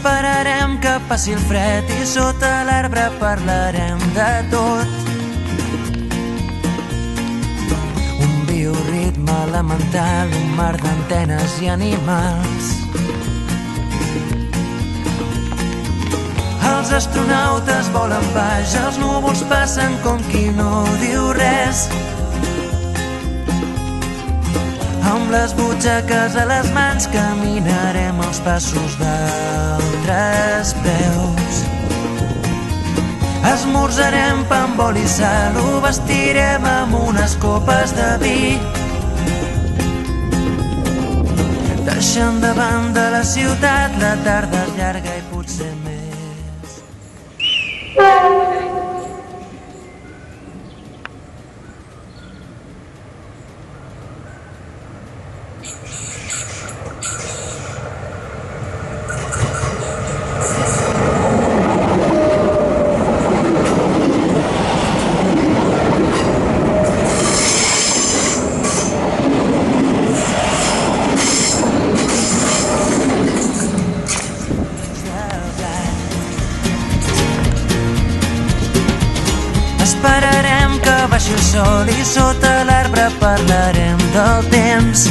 Esperarem que passi el fred i sota l'arbre parlarem de tot. Un bioritme elemental, un mar d'antenes i animals. Els astronautes volen baix, els núvols passen com qui no diu res. Amb les butxaques a les mans caminarem els passos d'altres peus. Esmorzarem pa amb oli i sal, ho vestirem amb unes copes de vi. Deixant de banda la ciutat, la tarda és llarga i potser més. Esperarem que baixi el sol i sota l'arbre parlarem del temps.